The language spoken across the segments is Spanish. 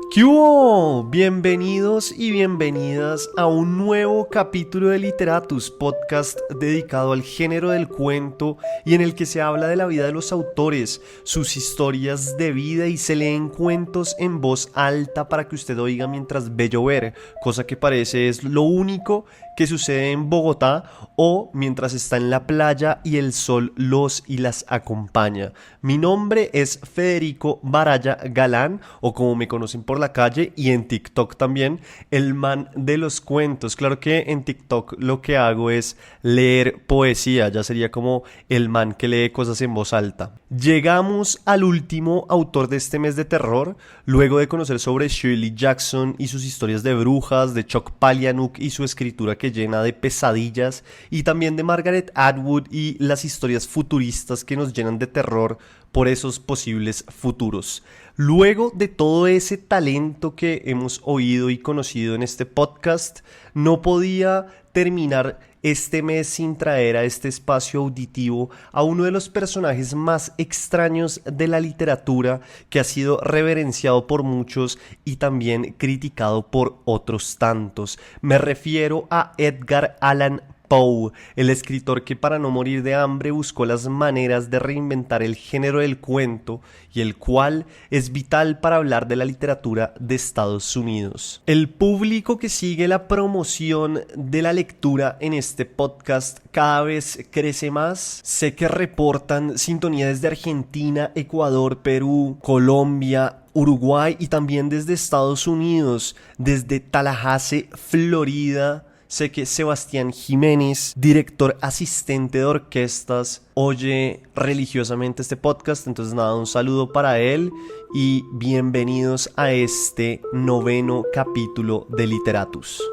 ¿Qué hubo? Bienvenidos y bienvenidas a un nuevo capítulo de Literatus, podcast dedicado al género del cuento y en el que se habla de la vida de los autores, sus historias de vida y se leen cuentos en voz alta para que usted oiga mientras ve llover, cosa que parece es lo único que sucede en Bogotá o mientras está en la playa y el sol los y las acompaña. Mi nombre es Federico Baraya Galán, o como me conocen por la calle y en TikTok también, el man de los cuentos. Claro que en TikTok lo que hago es leer poesía, ya sería como el man que lee cosas en voz alta. Llegamos al último autor de este mes de terror, luego de conocer sobre Shirley Jackson y sus historias de brujas, de Chuck Palahniuk y su escritura que llena de pesadillas, y también de Margaret Atwood y las historias futuristas que nos llenan de terror por esos posibles futuros. Luego de todo ese talento que hemos oído y conocido en este podcast, no podía terminar este mes sin traer a este espacio auditivo a uno de los personajes más extraños de la literatura, que ha sido reverenciado por muchos y también criticado por otros tantos. Me refiero a Edgar Allan Poe, el escritor que para no morir de hambre buscó las maneras de reinventar el género del cuento y el cual es vital para hablar de la literatura de Estados Unidos. El público que sigue la promoción de la lectura en este podcast cada vez crece más. Sé que reportan sintonía desde Argentina, Ecuador, Perú, Colombia, Uruguay y también desde Estados Unidos, desde Tallahassee, Florida. Sé que Sebastián Jiménez, director asistente de orquestas, oye religiosamente este podcast. Entonces nada, un saludo para él y bienvenidos a este 9º capítulo de Literatus.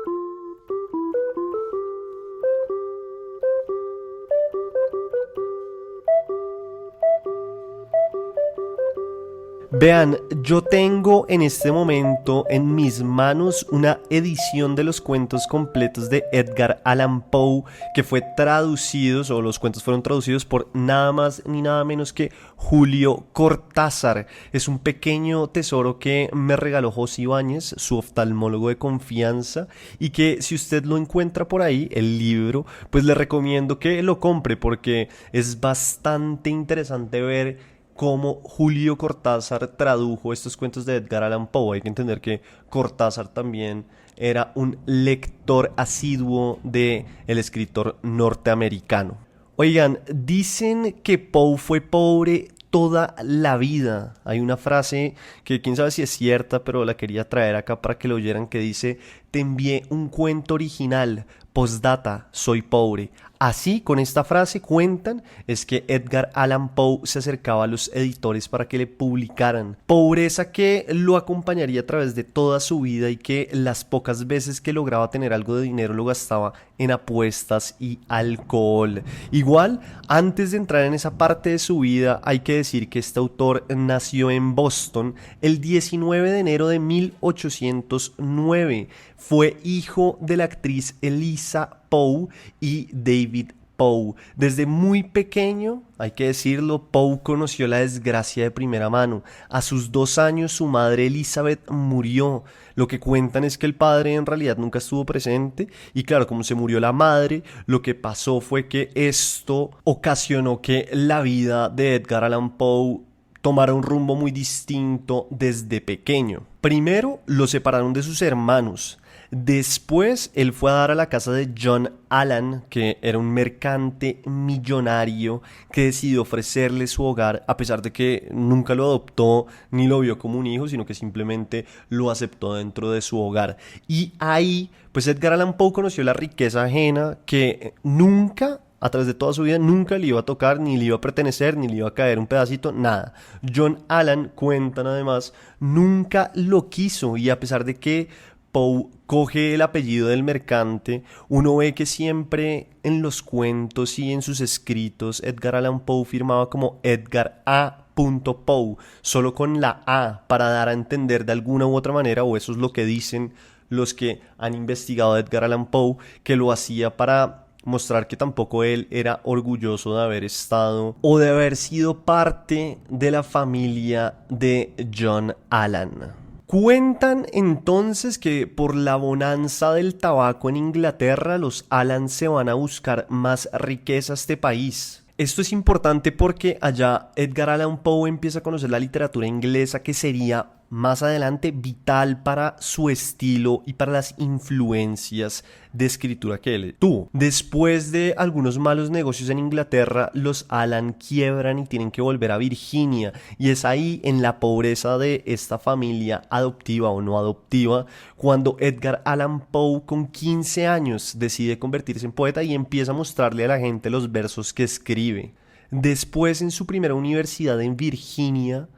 Vean, yo tengo en este momento en mis manos una edición de los cuentos completos de Edgar Allan Poe que fue traducidos, o los cuentos fueron traducidos por nada más ni nada menos que Julio Cortázar. Es un pequeño tesoro que me regaló José Ibáñez, su oftalmólogo de confianza, y que si usted lo encuentra por ahí, el libro, pues le recomiendo que lo compre porque es bastante interesante ver cómo Julio Cortázar tradujo estos cuentos de Edgar Allan Poe. Hay que entender que Cortázar también era un lector asiduo de el escritor norteamericano. Oigan, dicen que Poe fue pobre toda la vida. Hay una frase que quién sabe si es cierta, pero la quería traer acá para que lo oyeran, que dice: te envié un cuento original, postdata, soy pobre. Así, con esta frase cuentan, es que Edgar Allan Poe se acercaba a los editores para que le publicaran. Pobreza que lo acompañaría a través de toda su vida y que las pocas veces que lograba tener algo de dinero lo gastaba en apuestas y alcohol. Igual, antes de entrar en esa parte de su vida, hay que decir que este autor nació en Boston el 19 de enero de 1809. Fue hijo de la actriz Eliza Poe y David Poe. Desde muy pequeño, hay que decirlo, Poe conoció la desgracia de primera mano. A sus 2 años su madre Elizabeth murió. Lo que cuentan es que el padre en realidad nunca estuvo presente y claro, como se murió la madre, lo que pasó fue que esto ocasionó que la vida de Edgar Allan Poe tomara un rumbo muy distinto desde pequeño. Primero lo separaron de sus hermanos. Después él fue a dar a la casa de John Allan, que era un mercante millonario que decidió ofrecerle su hogar, a pesar de que nunca lo adoptó ni lo vio como un hijo, sino que simplemente lo aceptó dentro de su hogar. Y ahí, pues Edgar Allan Poe conoció la riqueza ajena que nunca, a través de toda su vida, nunca le iba a tocar, ni le iba a pertenecer, ni le iba a caer un pedacito, nada. John Allan, cuentan además, nunca lo quiso, y a pesar de que Poe coge el apellido del mercante, uno ve que siempre en los cuentos y en sus escritos Edgar Allan Poe firmaba como Edgar A. Poe, solo con la A, para dar a entender de alguna u otra manera, o eso es lo que dicen los que han investigado a Edgar Allan Poe, que lo hacía para mostrar que tampoco él era orgulloso de haber estado o de haber sido parte de la familia de John Allan. Cuentan entonces que por la bonanza del tabaco en Inglaterra, los Allan se van a buscar más riqueza a este país. Esto es importante porque allá Edgar Allan Poe empieza a conocer la literatura inglesa, que sería más adelante vital para su estilo y para las influencias de escritura que él tuvo. Después de algunos malos negocios en Inglaterra, los Allan quiebran y tienen que volver a Virginia, y es ahí, en la pobreza de esta familia adoptiva o no adoptiva, cuando Edgar Allan Poe, con 15 años, decide convertirse en poeta y empieza a mostrarle a la gente los versos que escribe. Después, en su primera universidad en Virginia,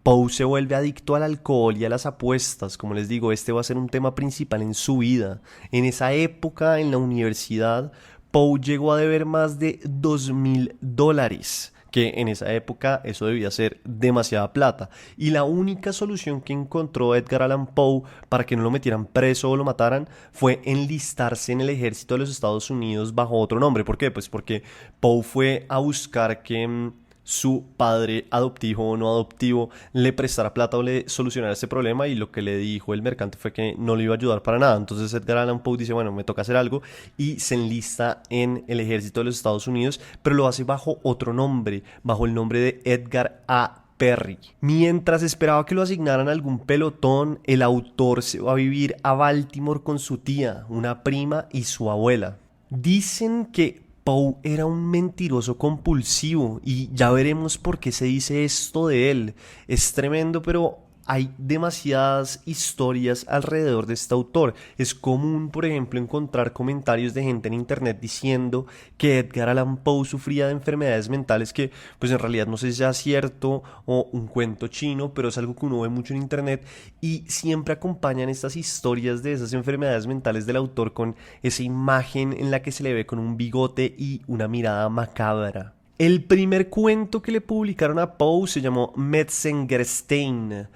Poe se vuelve adicto al alcohol y a las apuestas. Como les digo, este va a ser un tema principal en su vida. En esa época, en la universidad, Poe llegó a deber más de $2,000, que en esa época eso debía ser demasiada plata. Y la única solución que encontró Edgar Allan Poe para que no lo metieran preso o lo mataran fue enlistarse en el ejército de los Estados Unidos bajo otro nombre. ¿Por qué? Pues porque Poe fue a buscar que su padre adoptivo o no adoptivo le prestara plata o le solucionara este problema, y lo que le dijo el mercante fue que no le iba a ayudar para nada. Entonces Edgar Allan Poe dice, bueno, me toca hacer algo, y se enlista en el ejército de los Estados Unidos, pero lo hace bajo otro nombre, bajo el nombre de Edgar A. Perry. Mientras esperaba que lo asignaran a algún pelotón, el autor se va a vivir a Baltimore con su tía, una prima y su abuela. Dicen que Poe era un mentiroso compulsivo, y ya veremos por qué se dice esto de él. Es tremendo, pero hay demasiadas historias alrededor de este autor. Es común, por ejemplo, encontrar comentarios de gente en internet diciendo que Edgar Allan Poe sufría de enfermedades mentales, que pues en realidad no sé si sea cierto o un cuento chino, pero es algo que uno ve mucho en internet, y siempre acompañan estas historias de esas enfermedades mentales del autor con esa imagen en la que se le ve con un bigote y una mirada macabra. El primer cuento que le publicaron a Poe se llamó Metzengerstein.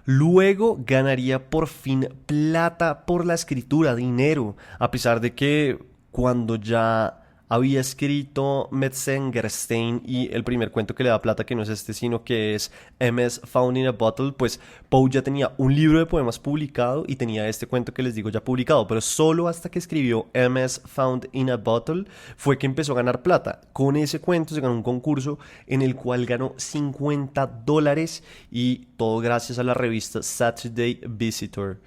Luego ganaría por fin plata por la escritura, dinero, a pesar de que cuando ya había escrito Metzengerstein y el primer cuento que le da plata, que no es este sino que es MS Found in a Bottle, pues Poe ya tenía un libro de poemas publicado y tenía este cuento que les digo ya publicado, pero solo hasta que escribió MS Found in a Bottle fue que empezó a ganar plata. Con ese cuento se ganó un concurso en el cual ganó $50, y todo gracias a la revista Saturday Visitor.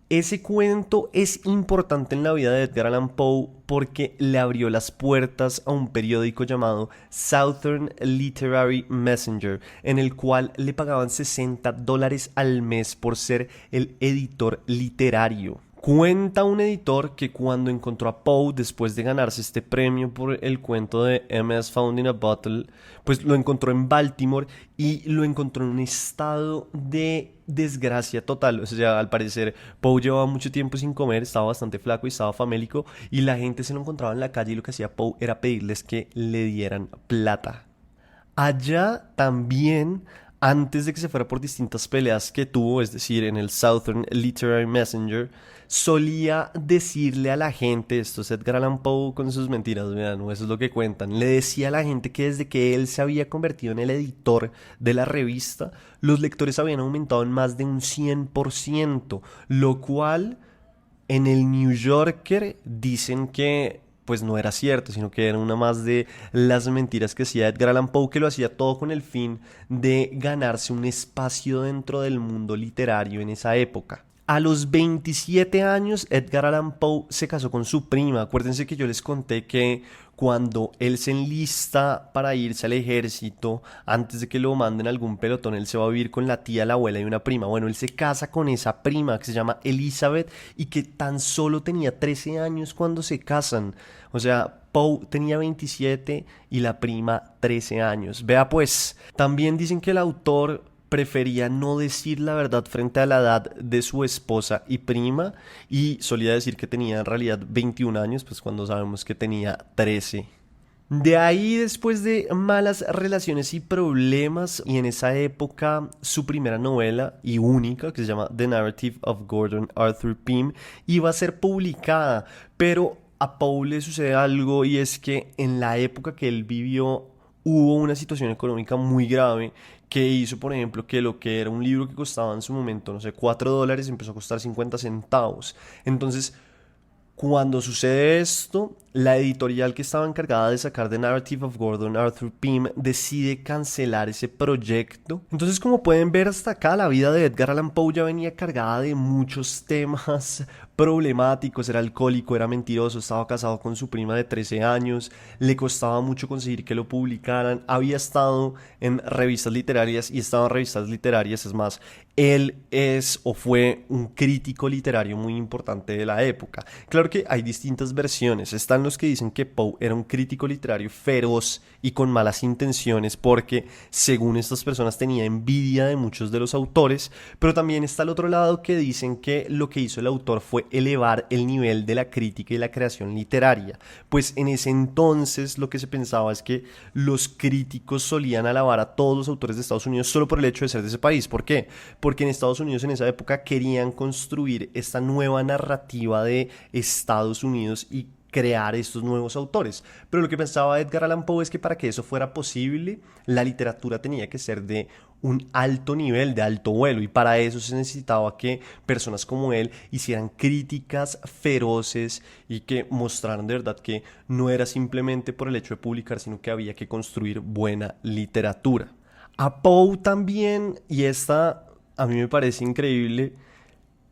Ese cuento es importante en la vida de Edgar Allan Poe porque le abrió las puertas a un periódico llamado Southern Literary Messenger, en el cual le pagaban $60 al mes por ser el editor literario. Cuenta un editor que cuando encontró a Poe después de ganarse este premio por el cuento de MS Found in a Bottle, pues lo encontró en Baltimore y lo encontró en un estado de desgracia total. O sea, al parecer Poe llevaba mucho tiempo sin comer, estaba bastante flaco y estaba famélico, y la gente se lo encontraba en la calle y lo que hacía Poe era pedirles que le dieran plata. Allá también, antes de que se fuera por distintas peleas que tuvo, es decir, en el Southern Literary Messenger, solía decirle a la gente, esto es Edgar Allan Poe con sus mentiras, vean, eso es lo que cuentan, le decía a la gente que desde que él se había convertido en el editor de la revista, los lectores habían aumentado en más de un 100%, lo cual en el New Yorker dicen que pues no era cierto, sino que era una más de las mentiras que hacía Edgar Allan Poe, que lo hacía todo con el fin de ganarse un espacio dentro del mundo literario en esa época. A los 27 años, Edgar Allan Poe se casó con su prima. Acuérdense que yo les conté que cuando él se enlista para irse al ejército, antes de que lo manden a algún pelotón, él se va a vivir con la tía, la abuela y una prima. Bueno, él se casa con esa prima que se llama Elizabeth y que tan solo tenía 13 años cuando se casan. O sea, Poe tenía 27 y la prima 13 años. Vea pues, también dicen que el autor prefería no decir la verdad frente a la edad de su esposa y prima, y solía decir que tenía en realidad 21 años, pues cuando sabemos que tenía 13. De ahí, después de malas relaciones y problemas, y en esa época su primera novela y única, que se llama The Narrative of Gordon Arthur Pym, iba a ser publicada, pero a Poe le sucede algo, y es que en la época que él vivió hubo una situación económica muy grave que hizo, por ejemplo, que lo que era un libro que costaba en su momento, no sé, $4, empezó a costar 50 centavos. Entonces, cuando sucede esto, la editorial que estaba encargada de sacar The Narrative of Gordon Arthur Pym decide cancelar ese proyecto. Entonces, como pueden ver hasta acá, la vida de Edgar Allan Poe ya venía cargada de muchos temas problemáticos. Era alcohólico, era mentiroso, estaba casado con su prima de 13 años, le costaba mucho conseguir que lo publicaran, había estado en revistas literarias y estaba en revistas literarias, es más, él es o fue un crítico literario muy importante de la época. Claro que hay distintas versiones. Están los que dicen que Poe era un crítico literario feroz y con malas intenciones porque, según estas personas, tenía envidia de muchos de los autores, pero también está el otro lado que dicen que lo que hizo el autor fue elevar el nivel de la crítica y la creación literaria. Pues en ese entonces lo que se pensaba es que los críticos solían alabar a todos los autores de Estados Unidos solo por el hecho de ser de ese país. ¿Por qué? Porque en Estados Unidos en esa época querían construir esta nueva narrativa de Estados Unidos y crear estos nuevos autores. Pero lo que pensaba Edgar Allan Poe es que para que eso fuera posible, la literatura tenía que ser de un alto nivel, de alto vuelo, y para eso se necesitaba que personas como él hicieran críticas feroces y que mostraran de verdad que no era simplemente por el hecho de publicar, sino que había que construir buena literatura. A Poe también, y esta a mí me parece increíble,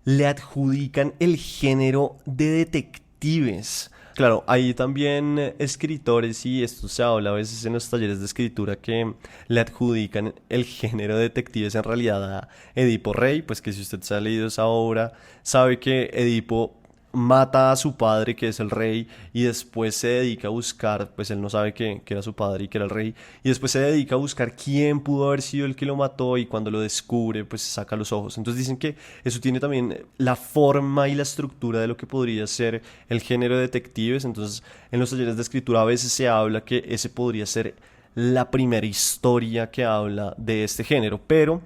le adjudican el género de detectives. Claro, hay también escritores, y esto se habla a veces en los talleres de escritura, que le adjudican el género de detectives en realidad a Edipo Rey. Pues que si usted se ha leído esa obra, sabe que Edipo mata a su padre, que es el rey, y después se dedica a buscar, pues él no sabe que era su padre y que era el rey, y después se dedica a buscar quién pudo haber sido el que lo mató, y cuando lo descubre, pues se saca los ojos. Entonces dicen que eso tiene también la forma y la estructura de lo que podría ser el género de detectives. Entonces, en los talleres de escritura a veces se habla que ese podría ser la primera historia que habla de este género, pero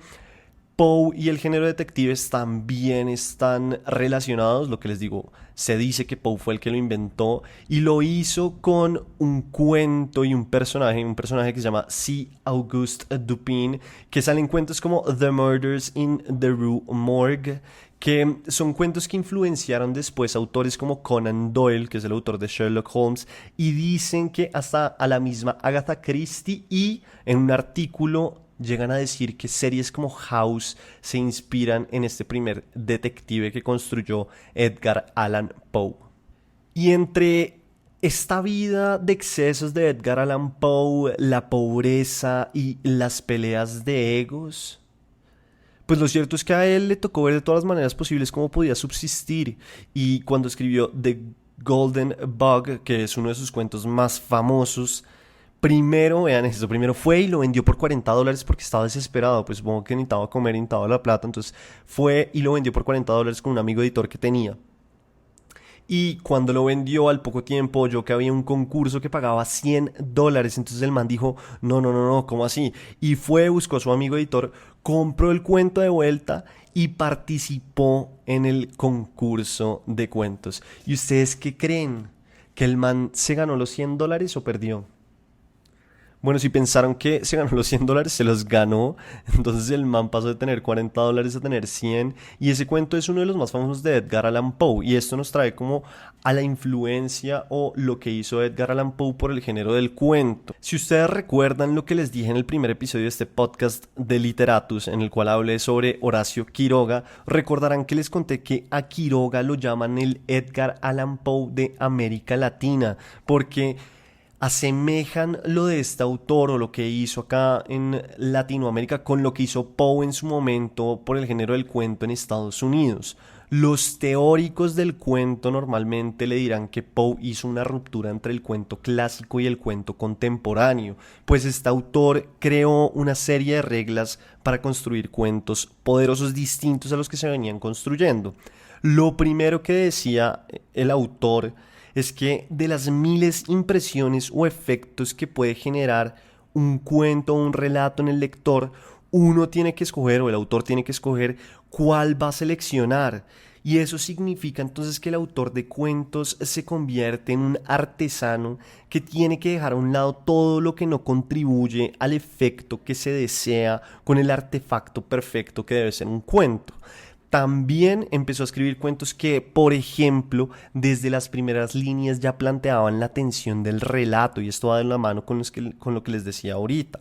Poe y el género detectives también están relacionados. Lo que les digo, se dice que Poe fue el que lo inventó y lo hizo con un cuento y un personaje que se llama C. Auguste Dupin, que salen cuentos como The Murders in the Rue Morgue, que son cuentos que influenciaron después autores como Conan Doyle, que es el autor de Sherlock Holmes, y dicen que hasta a la misma Agatha Christie, y en un artículo llegan a decir que series como House se inspiran en este primer detective que construyó Edgar Allan Poe. Y entre esta vida de excesos de Edgar Allan Poe, la pobreza y las peleas de egos, pues lo cierto es que a él le tocó ver de todas las maneras posibles cómo podía subsistir. Y cuando escribió The Golden Bug, que es uno de sus cuentos más famosos, primero, vean esto, primero fue y lo vendió por $40 porque estaba desesperado. Pues supongo que necesitaba comer, necesitaba la plata. Entonces fue y lo vendió por $40 con un amigo editor que tenía. Y cuando lo vendió, al poco tiempo oyó que había un concurso que pagaba $100. Entonces el man dijo, no, no, no, no, ¿cómo así? Y fue, buscó a su amigo editor, compró el cuento de vuelta y participó en el concurso de cuentos. ¿Y ustedes qué creen? ¿Que el man se ganó los $100 o perdió? Bueno, si pensaron que se ganó los $100, se los ganó. Entonces el man pasó de tener $40 a tener 100. Y ese cuento es uno de los más famosos de Edgar Allan Poe. Y esto nos trae como a la influencia o lo que hizo Edgar Allan Poe por el género del cuento. Si ustedes recuerdan lo que les dije en el primer episodio de este podcast de Literatus, en el cual hablé sobre Horacio Quiroga, recordarán que les conté que a Quiroga lo llaman el Edgar Allan Poe de América Latina, porque asemejan lo de este autor o lo que hizo acá en Latinoamérica con lo que hizo Poe en su momento por el género del cuento en Estados Unidos. Los teóricos del cuento normalmente le dirán que Poe hizo una ruptura entre el cuento clásico y el cuento contemporáneo, pues este autor creó una serie de reglas para construir cuentos poderosos distintos a los que se venían construyendo. Lo primero que decía el autor es que de las miles impresiones o efectos que puede generar un cuento o un relato en el lector, uno tiene que escoger, o el autor tiene que escoger, cuál va a seleccionar. Y eso significa entonces que el autor de cuentos se convierte en un artesano que tiene que dejar a un lado todo lo que no contribuye al efecto que se desea con el artefacto perfecto que debe ser un cuento. También empezó a escribir cuentos que, por ejemplo, desde las primeras líneas ya planteaban la tensión del relato, y esto va de la mano con lo que les decía ahorita.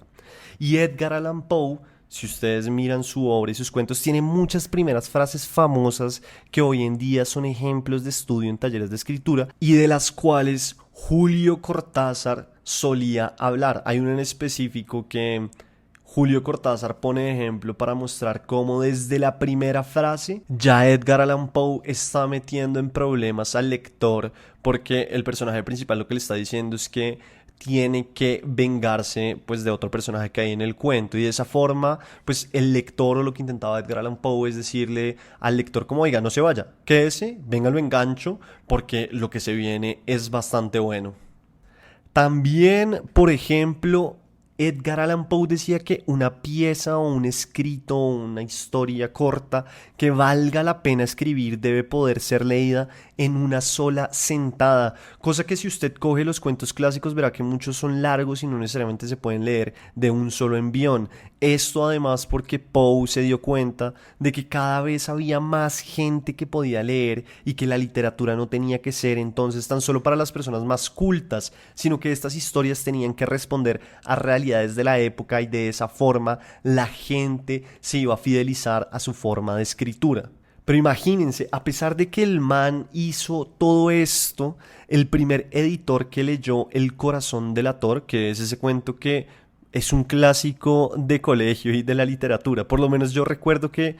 Y Edgar Allan Poe, si ustedes miran su obra y sus cuentos, tiene muchas primeras frases famosas que hoy en día son ejemplos de estudio en talleres de escritura y de las cuales Julio Cortázar solía hablar. Hay uno en específico que Julio Cortázar pone de ejemplo para mostrar cómo desde la primera frase ya Edgar Allan Poe está metiendo en problemas al lector, porque el personaje principal lo que le está diciendo es que tiene que vengarse pues de otro personaje que hay en el cuento, y de esa forma pues el lector, o lo que intentaba Edgar Allan Poe, es decirle al lector como: oiga, no se vaya, quédese, venga, lo engancho porque lo que se viene es bastante bueno. También, por ejemplo, Edgar Allan Poe decía que una pieza o un escrito o una historia corta que valga la pena escribir debe poder ser leída en una sola sentada, cosa que si usted coge los cuentos clásicos verá que muchos son largos y no necesariamente se pueden leer de un solo envión. Esto además porque Poe se dio cuenta de que cada vez había más gente que podía leer y que la literatura no tenía que ser entonces tan solo para las personas más cultas, sino que estas historias tenían que responder a realidades de la época, y de esa forma la gente se iba a fidelizar a su forma de escritura. Pero imagínense, a pesar de que el man hizo todo esto, el primer editor que leyó El corazón delator, que es ese cuento que es un clásico de colegio y de la literatura, por lo menos yo recuerdo que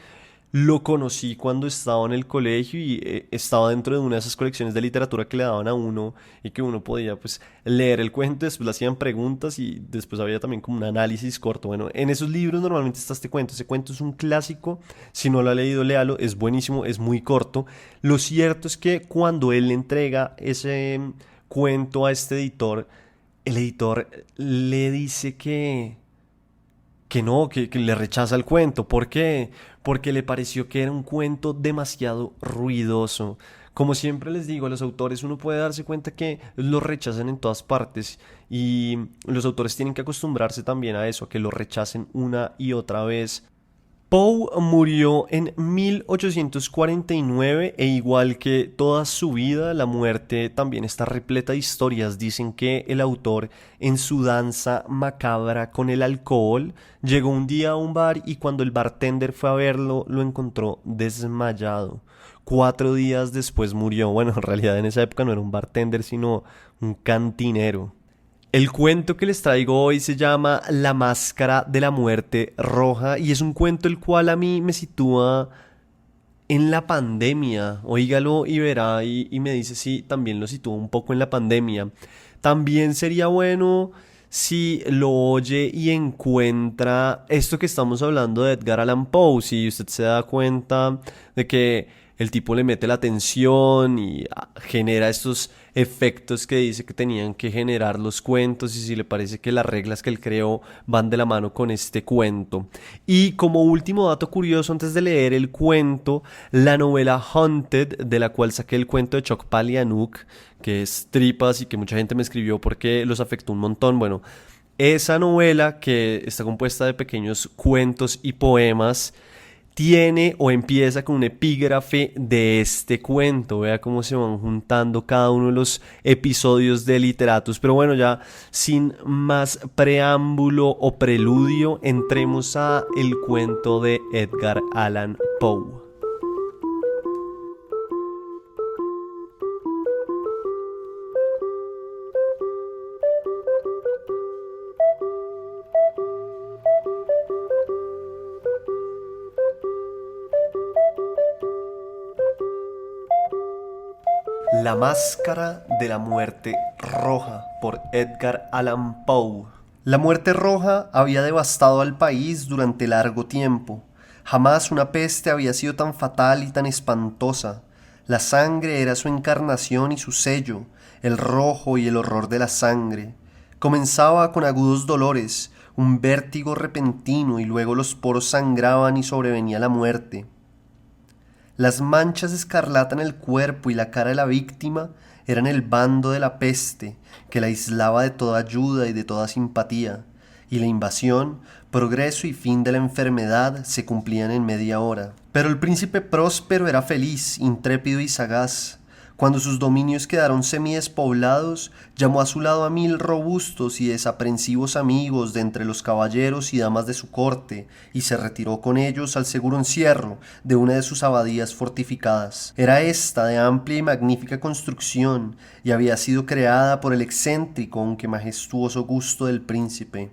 lo conocí cuando estaba en el colegio y estaba dentro de una de esas colecciones de literatura que le daban a uno y que uno podía pues leer el cuento, después le hacían preguntas y después había también como un análisis corto. Bueno, en esos libros normalmente está este cuento. Ese cuento es un clásico, si no lo ha leído léalo, es buenísimo, es muy corto. Lo cierto es que cuando él le entrega ese cuento a este editor, el editor le dice que no, que le rechaza el cuento. ¿Por qué? Porque le pareció que era un cuento demasiado ruidoso. Como siempre les digo a los autores, uno puede darse cuenta que los rechazan en todas partes, y los autores tienen que acostumbrarse también a eso, a que lo rechacen una y otra vez. Poe murió en 1849 e igual que toda su vida, la muerte también está repleta de historias. Dicen que el autor, en su danza macabra con el alcohol, llegó un día a un bar y cuando el bartender fue a verlo, lo encontró desmayado. 4 días después murió. Bueno, en realidad en esa época no era un bartender, sino un cantinero. El cuento que les traigo hoy se llama La Máscara de la Muerte Roja, y es un cuento el cual a mí me sitúa en la pandemia. Óigalo y verá, y me dice si también lo sitúa un poco en la pandemia. También sería bueno si lo oye y encuentra esto que estamos hablando de Edgar Allan Poe, si usted se da cuenta de que el tipo le mete la tensión y genera estos efectos que dice que tenían que generar los cuentos, y si le parece que las reglas que él creó van de la mano con este cuento. Y como último dato curioso antes de leer el cuento, la novela Haunted, de la cual saqué el cuento de Chuck Palahniuk, que es Tripas y que mucha gente me escribió porque los afectó un montón, bueno, esa novela, que está compuesta de pequeños cuentos y poemas, tiene o empieza con un epígrafe de este cuento. Vea cómo se van juntando cada uno de los episodios de Literatus. Pero bueno, ya sin más preámbulo o preludio, entremos a el cuento de Edgar Allan Poe. La Máscara de la Muerte Roja, por Edgar Allan Poe. La muerte roja había devastado al país durante largo tiempo. Jamás una peste había sido tan fatal y tan espantosa. La sangre era su encarnación y su sello, el rojo y el horror de la sangre. Comenzaba con agudos dolores, un vértigo repentino, y luego los poros sangraban y sobrevenía la muerte. Las manchas escarlata en el cuerpo y la cara de la víctima eran el bando de la peste que la aislaba de toda ayuda y de toda simpatía, y la invasión, progreso y fin de la enfermedad se cumplían en media hora. Pero el príncipe próspero era feliz, intrépido y sagaz. Cuando sus dominios quedaron semidespoblados, llamó a su lado a 1000 robustos y desaprensivos amigos de entre los caballeros y damas de su corte, y se retiró con ellos al seguro encierro de una de sus abadías fortificadas. Era esta de amplia y magnífica construcción, y había sido creada por el excéntrico aunque majestuoso gusto del príncipe.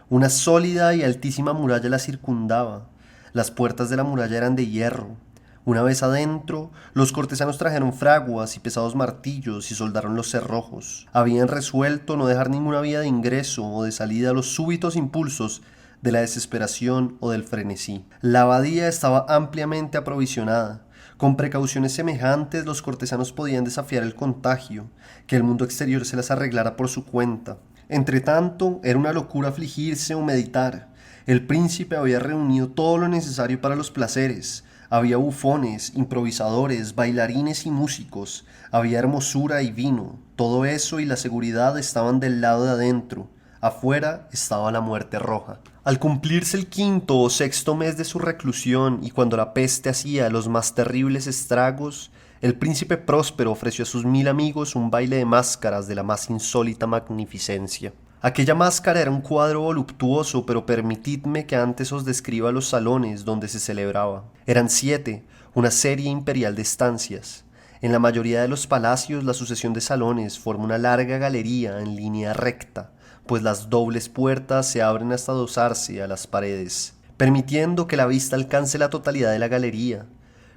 Una sólida y altísima muralla la circundaba. Las puertas de la muralla eran de hierro. Una vez adentro, los cortesanos trajeron fraguas y pesados martillos y soldaron los cerrojos. Habían resuelto no dejar ninguna vía de ingreso o de salida a los súbitos impulsos de la desesperación o del frenesí. La abadía estaba ampliamente aprovisionada. Con precauciones semejantes, los cortesanos podían desafiar el contagio, que el mundo exterior se las arreglara por su cuenta. Entretanto, era una locura afligirse o meditar. El príncipe había reunido todo lo necesario para los placeres. Había bufones, improvisadores, bailarines y músicos. Había hermosura y vino. Todo eso y la seguridad estaban del lado de adentro. Afuera estaba la muerte roja. Al cumplirse el 5º o 6º mes de su reclusión y cuando la peste hacía los más terribles estragos, el príncipe próspero ofreció a sus 1000 amigos un baile de máscaras de la más insólita magnificencia. Aquella máscara era un cuadro voluptuoso, pero permitidme que antes os describa los salones donde se celebraba. Eran 7, una serie imperial de estancias. En la mayoría de los palacios la sucesión de salones forma una larga galería en línea recta, pues las dobles puertas se abren hasta adosarse a las paredes, permitiendo que la vista alcance la totalidad de la galería.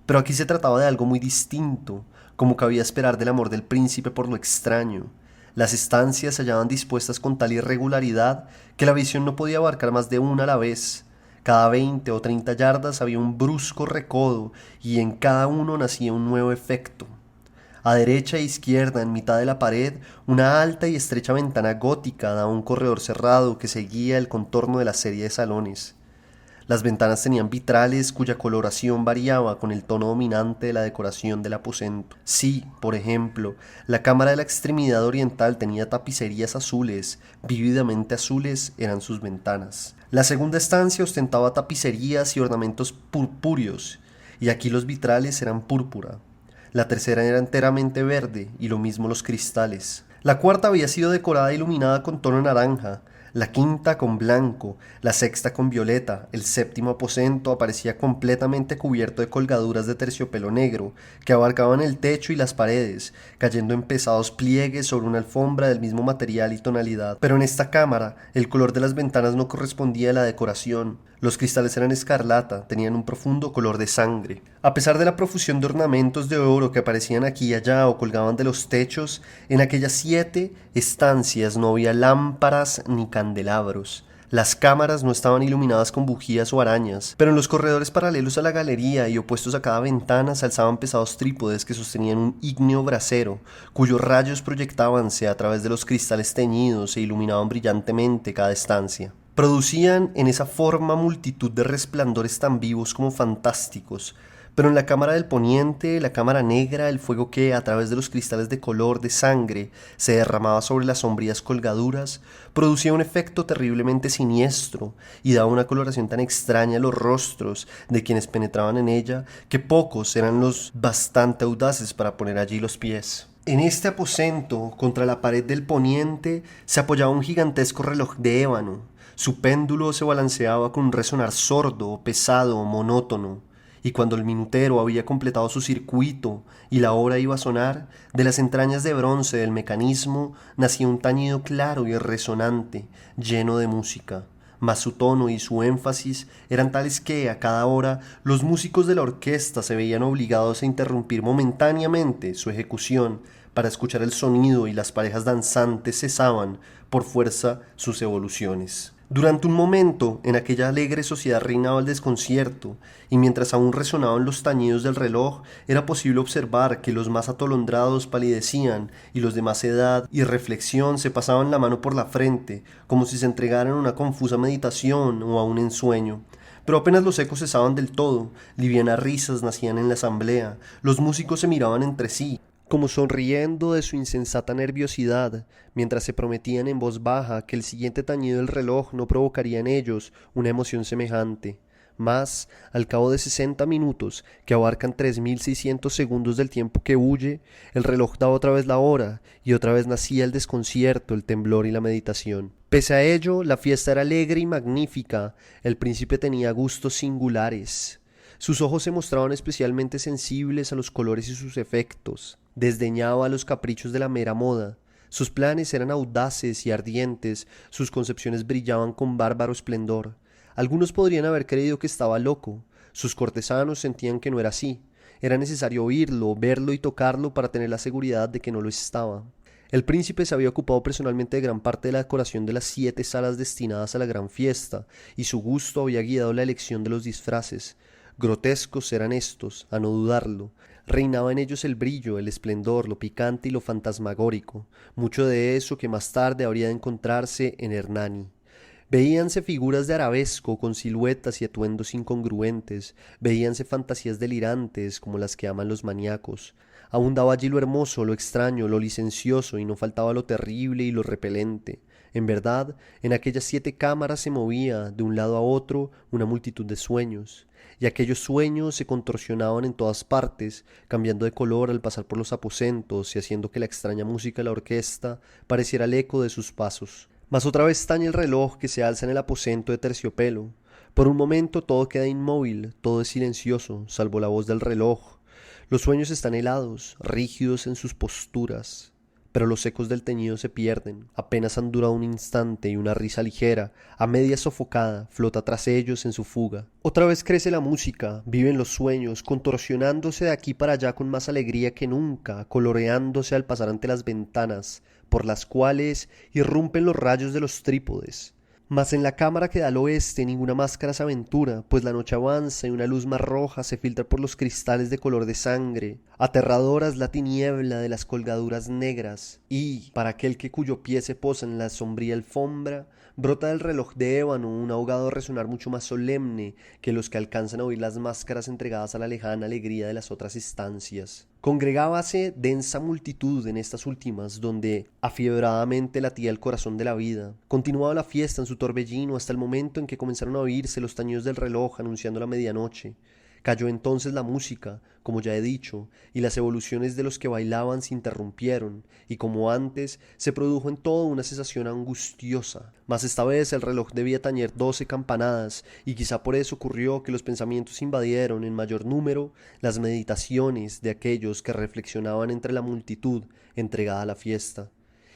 Pero aquí se trataba de algo muy distinto, como cabía esperar del amor del príncipe por lo extraño. Las estancias se hallaban dispuestas con tal irregularidad que la visión no podía abarcar más de una a la vez. Cada 20 o 30 yardas había un brusco recodo y en cada uno nacía un nuevo efecto. A derecha e izquierda, en mitad de la pared, una alta y estrecha ventana gótica daba un corredor cerrado que seguía el contorno de la serie de salones. Las ventanas tenían vitrales cuya coloración variaba con el tono dominante de la decoración del aposento. Si, por ejemplo, la cámara de la extremidad oriental tenía tapicerías azules, vívidamente azules eran sus ventanas. La segunda estancia ostentaba tapicerías y ornamentos purpúreos, y aquí los vitrales eran púrpura. La tercera era enteramente verde, y lo mismo los cristales. La cuarta había sido decorada e iluminada con tono naranja, la quinta con blanco, la sexta con violeta, el 7º aposento aparecía completamente cubierto de colgaduras de terciopelo negro, que abarcaban el techo y las paredes, cayendo en pesados pliegues sobre una alfombra del mismo material y tonalidad. Pero en esta cámara, el color de las ventanas no correspondía a la decoración. Los cristales eran escarlata, tenían un profundo color de sangre. A pesar de la profusión de ornamentos de oro que aparecían aquí y allá o colgaban de los techos, en aquellas 7 estancias no había lámparas ni candelabros. Las cámaras no estaban iluminadas con bujías o arañas, pero en los corredores paralelos a la galería y opuestos a cada ventana se alzaban pesados trípodes que sostenían un ígneo brasero, cuyos rayos proyectábanse a través de los cristales teñidos e iluminaban brillantemente cada estancia. Producían en esa forma multitud de resplandores tan vivos como fantásticos, pero en la cámara del poniente, la cámara negra, el fuego que, a través de los cristales de color de sangre, se derramaba sobre las sombrías colgaduras, producía un efecto terriblemente siniestro y daba una coloración tan extraña a los rostros de quienes penetraban en ella, que pocos eran los bastante audaces para poner allí los pies. En este aposento, contra la pared del poniente, se apoyaba un gigantesco reloj de ébano. Su péndulo se balanceaba con un resonar sordo, pesado, monótono, y cuando el minutero había completado su circuito y la hora iba a sonar, de las entrañas de bronce del mecanismo nacía un tañido claro y resonante, lleno de música. Mas su tono y su énfasis eran tales que, a cada hora, los músicos de la orquesta se veían obligados a interrumpir momentáneamente su ejecución para escuchar el sonido y las parejas danzantes cesaban por fuerza sus evoluciones. Durante un momento, en aquella alegre sociedad reinaba el desconcierto, y mientras aún resonaban los tañidos del reloj, era posible observar que los más atolondrados palidecían y los de más edad y reflexión se pasaban la mano por la frente, como si se entregaran a una confusa meditación o a un ensueño. Pero apenas los ecos cesaban del todo, livianas risas nacían en la asamblea, los músicos se miraban entre sí, como sonriendo de su insensata nerviosidad, mientras se prometían en voz baja que el siguiente tañido del reloj no provocaría en ellos una emoción semejante. Mas, al cabo de 60 minutos, que abarcan 3600 segundos del tiempo que huye, el reloj daba otra vez la hora, y otra vez nacía el desconcierto, el temblor y la meditación. Pese a ello, la fiesta era alegre y magnífica, el príncipe tenía gustos singulares. Sus ojos se mostraban especialmente sensibles a los colores y sus efectos, desdeñaba los caprichos de la mera moda. Sus planes eran audaces y ardientes, sus concepciones brillaban con bárbaro esplendor. Algunos podrían haber creído que estaba loco, sus cortesanos sentían que no era así. Era necesario oírlo, verlo y tocarlo para tener la seguridad de que no lo estaba. El príncipe se había ocupado personalmente de gran parte de la decoración de las 7 salas destinadas a la gran fiesta, y su gusto había guiado la elección de los disfraces. Grotescos eran estos, a no dudarlo. Reinaba en ellos el brillo, el esplendor, lo picante y lo fantasmagórico, mucho de eso que más tarde habría de encontrarse en Hernani. Veíanse figuras de arabesco con siluetas y atuendos incongruentes, veíanse fantasías delirantes como las que aman los maníacos. Abundaba allí lo hermoso, lo extraño, lo licencioso, y no faltaba lo terrible y lo repelente. En verdad, en aquellas 7 cámaras se movía, de un lado a otro, una multitud de sueños, y aquellos sueños se contorsionaban en todas partes, cambiando de color al pasar por los aposentos y haciendo que la extraña música de la orquesta pareciera el eco de sus pasos. Mas otra vez tañe el reloj que se alza en el aposento de terciopelo. Por un momento todo queda inmóvil, todo es silencioso, salvo la voz del reloj. Los sueños están helados, rígidos en sus posturas, pero los ecos del teñido se pierden. Apenas han durado un instante y una risa ligera, a media sofocada, flota tras ellos en su fuga. Otra vez crece la música, viven los sueños, contorsionándose de aquí para allá con más alegría que nunca, coloreándose al pasar ante las ventanas, por las cuales irrumpen los rayos de los trípodes. Mas en la cámara que da al oeste ninguna máscara se aventura, pues la noche avanza y una luz más roja se filtra por los cristales de color de sangre. Aterradora es la tiniebla de las colgaduras negras, y, para aquel cuyo pie se posa en la sombría alfombra, brota del reloj de ébano un ahogado resonar mucho más solemne que los que alcanzan a oír las máscaras entregadas a la lejana alegría de las otras estancias. Congregábase densa multitud en estas últimas, donde afiebradamente latía el corazón de la vida. Continuaba la fiesta en su torbellino hasta el momento en que comenzaron a oírse los tañidos del reloj anunciando la medianoche. Cayó entonces la música, como ya he dicho, y las evoluciones de los que bailaban se interrumpieron, y como antes, se produjo en todo una sensación angustiosa. Mas esta vez el reloj debía tañer 12 campanadas, y quizá por eso ocurrió que los pensamientos invadieron en mayor número las meditaciones de aquellos que reflexionaban entre la multitud entregada a la fiesta.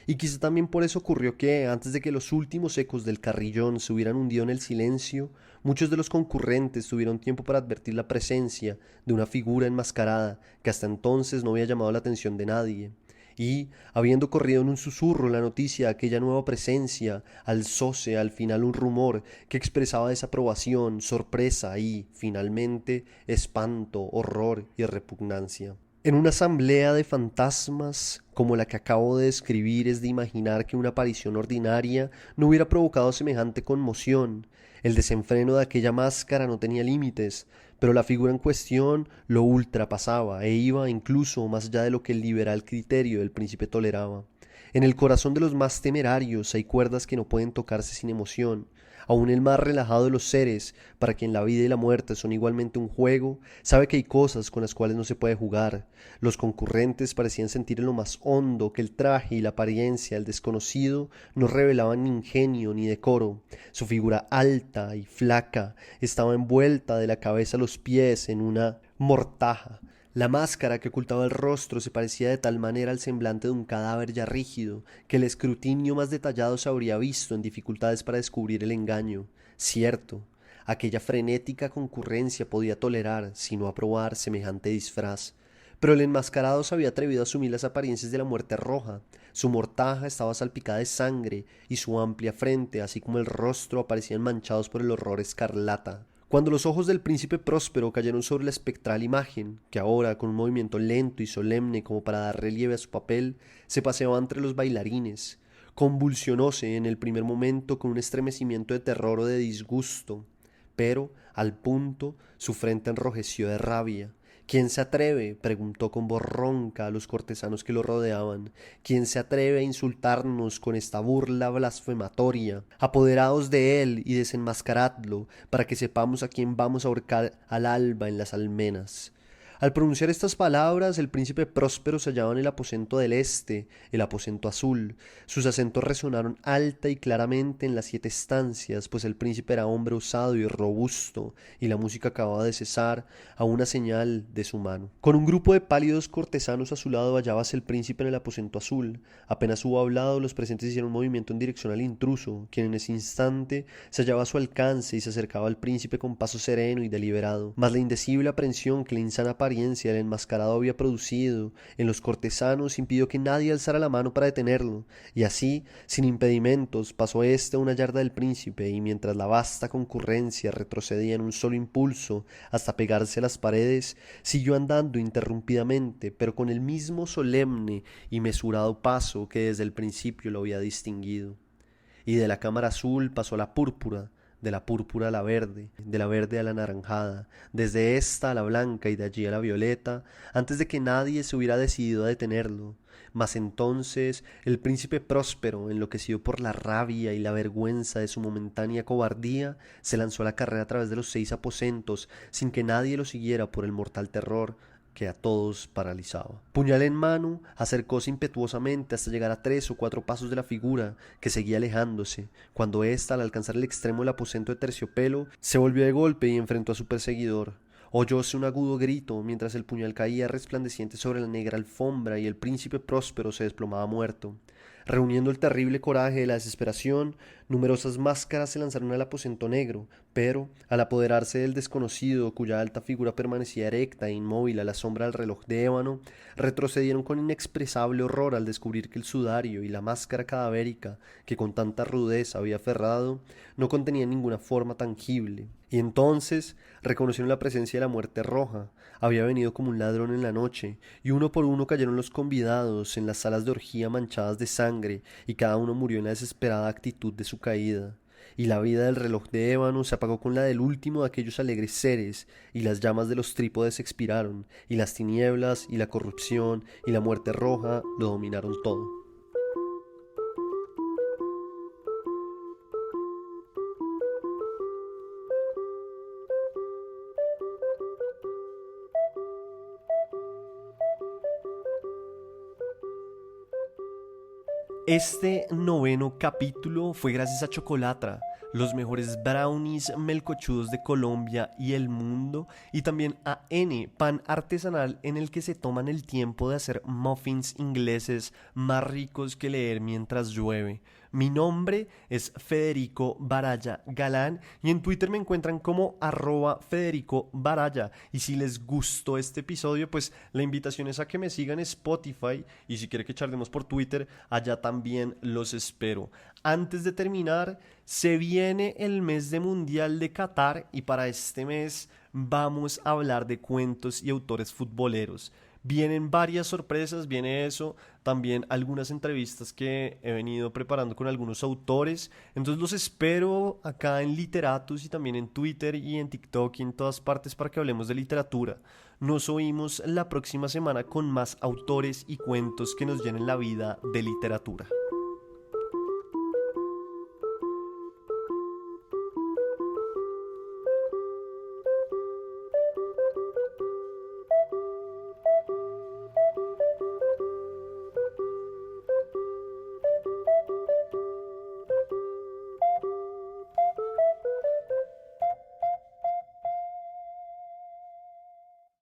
Y quizá también por eso ocurrió que, antes de que los últimos ecos del carrillón se hubieran hundido en el silencio, muchos de los concurrentes tuvieron tiempo para advertir la presencia de una figura enmascarada que hasta entonces no había llamado la atención de nadie. Y, habiendo corrido en un susurro la noticia de aquella nueva presencia, alzóse al final un rumor que expresaba desaprobación, sorpresa y, finalmente, espanto, horror y repugnancia. En una asamblea de fantasmas como la que acabo de describir es de imaginar que una aparición ordinaria no hubiera provocado semejante conmoción. El desenfreno de aquella máscara no tenía límites, pero la figura en cuestión lo ultrapasaba e iba incluso más allá de lo que el liberal criterio del príncipe toleraba. En el corazón de los más temerarios hay cuerdas que no pueden tocarse sin emoción. Aún el más relajado de los seres, para quien la vida y la muerte son igualmente un juego, sabe que hay cosas con las cuales no se puede jugar. Los concurrentes parecían sentir en lo más hondo que el traje y la apariencia del desconocido no revelaban ni ingenio ni decoro. Su figura alta y flaca estaba envuelta de la cabeza a los pies en una mortaja. La máscara que ocultaba el rostro se parecía de tal manera al semblante de un cadáver ya rígido, que el escrutinio más detallado se habría visto en dificultades para descubrir el engaño. Cierto, aquella frenética concurrencia podía tolerar, si no aprobar, semejante disfraz. Pero el enmascarado se había atrevido a asumir las apariencias de la muerte roja. Su mortaja estaba salpicada de sangre, y su amplia frente, así como el rostro, aparecían manchados por el horror escarlata. Cuando los ojos del príncipe Próspero cayeron sobre la espectral imagen, que ahora, con un movimiento lento y solemne como para dar relieve a su papel, se paseaba entre los bailarines, convulsionóse en el primer momento con un estremecimiento de terror o de disgusto, pero, al punto, su frente enrojeció de rabia. ¿Quién se atreve?, preguntó con voz ronca a los cortesanos que lo rodeaban. ¿Quién se atreve a insultarnos con esta burla blasfematoria? Apoderaos de él y desenmascaradlo, para que sepamos a quién vamos a ahorcar al alba en las almenas. Al pronunciar estas palabras, el príncipe Próspero se hallaba en el aposento del este, el aposento azul. Sus acentos resonaron alta y claramente en las 7 estancias, pues el príncipe era hombre osado y robusto, y la música acababa de cesar a una señal de su mano. Con un grupo de pálidos cortesanos a su lado hallábase el príncipe en el aposento azul. Apenas hubo hablado, los presentes hicieron un movimiento en dirección al intruso, quien en ese instante se hallaba a su alcance y se acercaba al príncipe con paso sereno y deliberado. Mas la indecible aprensión que la insana apariencia del enmascarado había producido en los cortesanos impidió que nadie alzara la mano para detenerlo, y así, sin impedimentos, pasó éste a una yarda del príncipe, y mientras la vasta concurrencia retrocedía en un solo impulso hasta pegarse a las paredes, siguió andando interrumpidamente, pero con el mismo solemne y mesurado paso que desde el principio lo había distinguido. Y de la cámara azul pasó a la púrpura, de la púrpura a la verde, de la verde a la anaranjada, desde esta a la blanca y de allí a la violeta, antes de que nadie se hubiera decidido a detenerlo. Mas entonces el príncipe Próspero, enloquecido por la rabia y la vergüenza de su momentánea cobardía, se lanzó a la carrera a través de los 6 aposentos, sin que nadie lo siguiera por el mortal terror que a todos paralizaba. Puñal en mano, acercóse impetuosamente hasta llegar a 3 o 4 pasos de la figura, que seguía alejándose, cuando ésta, al alcanzar el extremo del aposento de terciopelo, se volvió de golpe y enfrentó a su perseguidor. Oyóse un agudo grito, mientras el puñal caía resplandeciente sobre la negra alfombra y el príncipe Próspero se desplomaba muerto. Reuniendo el terrible coraje de la desesperación, numerosas máscaras se lanzaron al aposento negro, pero, al apoderarse del desconocido, cuya alta figura permanecía erecta e inmóvil a la sombra del reloj de ébano, retrocedieron con inexpresable horror al descubrir que el sudario y la máscara cadavérica, que con tanta rudeza había aferrado, no contenían ninguna forma tangible. Y entonces reconocieron la presencia de la muerte roja. Había venido como un ladrón en la noche, y uno por uno cayeron los convidados en las salas de orgía manchadas de sangre, y cada uno murió en la desesperada actitud de su caída. Y la vida del reloj de ébano se apagó con la del último de aquellos alegres seres, y las llamas de los trípodes expiraron, y las tinieblas, y la corrupción, y la muerte roja lo dominaron todo. Este noveno capítulo fue gracias a Chocolatra, los mejores brownies melcochudos de Colombia y el mundo, y también a N, pan artesanal en el que se toman el tiempo de hacer muffins ingleses más ricos que leer mientras llueve. Mi nombre es Federico Baraya Galán y en Twitter me encuentran como @Federico Baraya. Y si les gustó este episodio, pues la invitación es a que me sigan en Spotify, y si quieren que charlemos por Twitter, allá también los espero. Antes de terminar, se viene el mes de Mundial de Qatar y para este mes vamos a hablar de cuentos y autores futboleros. Vienen varias sorpresas, viene eso, también algunas entrevistas que he venido preparando con algunos autores. Entonces los espero acá en Literatus y también en Twitter y en TikTok y en todas partes para que hablemos de literatura. Nos oímos la próxima semana con más autores y cuentos que nos llenen la vida de literatura.